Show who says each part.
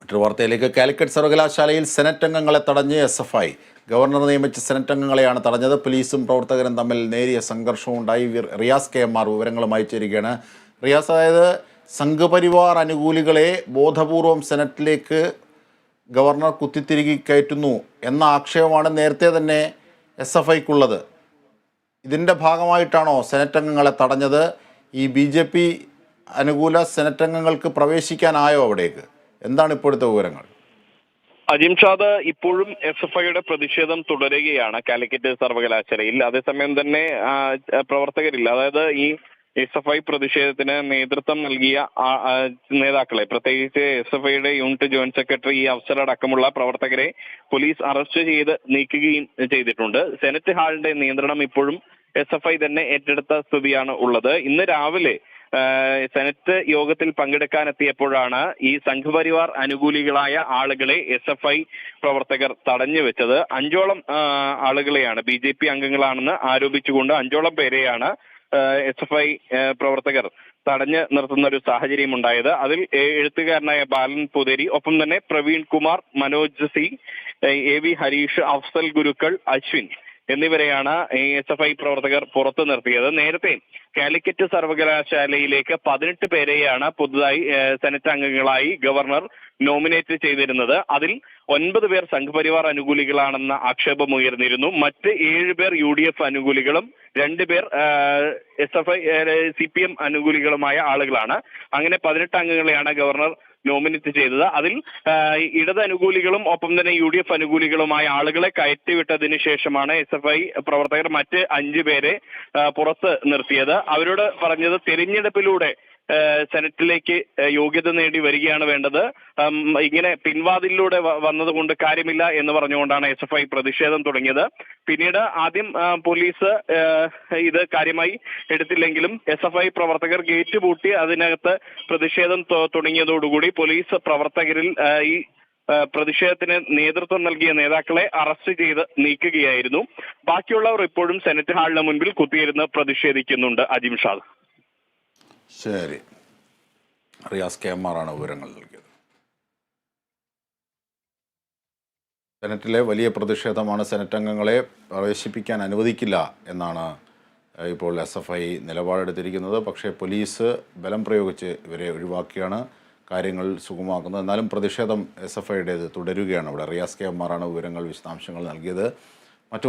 Speaker 1: മറ്റൊരു വാർത്തയിലേക്ക്. കാലിക്കറ്റ് സർവകലാശാലയിൽ സെനറ്റ് അംഗങ്ങളെ തടഞ്ഞ് SFI. ഗവർണർ നിയമിച്ച സെനറ്റ് അംഗങ്ങളെയാണ് തടഞ്ഞത്. പോലീസും പ്രവർത്തകരും തമ്മിൽ നേരിയ സംഘർഷവും ഉണ്ടായി. റിയാസ് KMR വിവരങ്ങളുമായി ചേരുകയാണ്. റിയാസ്, അതായത് സംഘപരിവാർ അനുകൂലികളെ ബോധപൂർവം സെനറ്റിലേക്ക് ഗവർണർ കുത്തിത്തിരുകി കയറ്റുന്നു എന്ന ആക്ഷേപമാണ് നേരത്തെ തന്നെ SFIക്കുള്ളത്. ഇതിൻ്റെ ഭാഗമായിട്ടാണോ സെനറ്റ് അംഗങ്ങളെ തടഞ്ഞത്? ഈ BJP അനുകൂല സെനറ്റ് അംഗങ്ങൾക്ക് പ്രവേശിക്കാനായോ അവിടേക്ക്? എന്താണ് ഇപ്പോഴത്തെ വിവരങ്ങൾ?
Speaker 2: അജിംഷാദ്, ഇപ്പോഴും SFIയുടെ പ്രതിഷേധം തുടരുകയാണ് കാലിക്കറ്റ് സർവകലാശാലയിൽ. അതേസമയം തന്നെ പ്രവർത്തകരില്ല, അതായത് ഈ SFI പ്രതിഷേധത്തിന് നേതൃത്വം നൽകിയ നേതാക്കളെ, പ്രത്യേകിച്ച് SFIയുടെ യൂണിറ്റ് ജോയിന്റ് സെക്രട്ടറി അഫ്സർ അടക്കമുള്ള പ്രവർത്തകരെ പോലീസ് അറസ്റ്റ് ചെയ്ത് നീക്കുകയും ചെയ്തിട്ടുണ്ട്. സെനറ്റ് ഹാളിന്റെ നിയന്ത്രണം ഇപ്പോഴും SFI തന്നെ ഏറ്റെടുത്ത സ്ഥിതിയാണ് ഉള്ളത്. ഇന്ന് രാവിലെ സെനറ്റ് യോഗത്തിൽ പങ്കെടുക്കാനെത്തിയപ്പോഴാണ് ഈ സംഘപരിവാർ അനുകൂലികളായ ആളുകളെ SFI പ്രവർത്തകർ തടഞ്ഞു വെച്ചത്. 5ഓളം ആളുകളെയാണ്, BJP അംഗങ്ങളാണെന്ന് ആരോപിച്ചുകൊണ്ട് 5ഓളം പേരെയാണ് SFI പ്രവർത്തകർ തടഞ്ഞു നിർത്തുന്ന ഒരു സാഹചര്യം ഉണ്ടായത്. അതിൽ എഴുത്തുകാരനായ ബാലൻ പൂതേരി, ഒപ്പം തന്നെ പ്രവീൺ കുമാർ, മനോജ് സി, AV ഹരീഷ്, അഫ്സൽ ഗുരുക്കൾ, അശ്വിൻ എന്നിവരെയാണ് SFI പ്രവർത്തകർ പുറത്തു നിർത്തിയത്. നേരത്തെ കാലിക്കറ്റ് സർവകലാശാലയിലേക്ക് 18 പേരെയാണ് പുതുതായി സെനറ്റ് അംഗങ്ങളായി ഗവർണർ നോമിനേറ്റ് ചെയ്തിരുന്നത്. അതിൽ 9 പേർ സംഘപരിവാർ അനുകൂലികളാണെന്ന ആക്ഷേപം ഉയർന്നിരുന്നു. മറ്റ് 7 പേർ UDF അനുകൂലികളും 2 പേർ SFI CPM അനുകൂലികളുമായ ആളുകളാണ്. അങ്ങനെ 18 അംഗങ്ങളെയാണ് ഗവർണർ നോമിനേറ്റ് ചെയ്തത്. അതിൽ ഇടത് അനുകൂലികളും ഒപ്പം തന്നെ UDF അനുകൂലികളുമായ ആളുകളെ കയറ്റിവിട്ടതിന് ശേഷമാണ് SFI പ്രവർത്തകർ മറ്റ് 5 പേരെ പുറത്ത് നിർത്തിയത്. അവരോട് പറഞ്ഞത് തെരഞ്ഞെടുപ്പിലൂടെ സെനറ്റിലേക്ക് യോഗ്യത നേടി വരികയാണ് വേണ്ടത്, ഇങ്ങനെ പിൻവാതിലൂടെ വന്നതുകൊണ്ട് കാര്യമില്ല എന്ന് പറഞ്ഞുകൊണ്ടാണ് SFI പ്രതിഷേധം തുടങ്ങിയത്. പിന്നീട് ആദ്യം പോലീസ് ഇത് കാര്യമായി എടുത്തില്ലെങ്കിലും SFI പ്രവർത്തകർ ഗേറ്റ് പൂട്ടി അതിനകത്ത് പ്രതിഷേധം തുടങ്ങിയതോടുകൂടി പോലീസ് പ്രവർത്തകരിൽ ഈ പ്രതിഷേധത്തിന് നേതൃത്വം നൽകിയ നേതാക്കളെ അറസ്റ്റ് ചെയ്ത് നീക്കുകയായിരുന്നു. ബാക്കിയുള്ളവർ ഇപ്പോഴും സെനറ്റ് ഹാളിന് മുൻപിൽ കുത്തിയിരുന്ന് പ്രതിഷേധിക്കുന്നുണ്ട്. അജിംഷാദ്.
Speaker 1: ശരി, റിയാസ് KMR ആണ് വിവരങ്ങൾ നൽകിയത്. സെനറ്റിലെ വലിയ പ്രതിഷേധമാണ്. സെനറ്റ് അംഗങ്ങളെ പ്രവേശിപ്പിക്കാൻ അനുവദിക്കില്ല എന്നാണ് ഇപ്പോൾ SFI നിലപാടെടുത്തിരിക്കുന്നത്. പക്ഷേ പോലീസ് ബലം പ്രയോഗിച്ച് ഇവരെ ഒഴിവാക്കിയാണ് കാര്യങ്ങൾ സുഗമമാക്കുന്നത്. എന്നാലും പ്രതിഷേധം SFIയുടേത് തുടരുകയാണ് അവിടെ. റിയാസ് KMR ആണ് വിവരങ്ങൾ, വിശദാംശങ്ങൾ നൽകിയത്. മറ്റു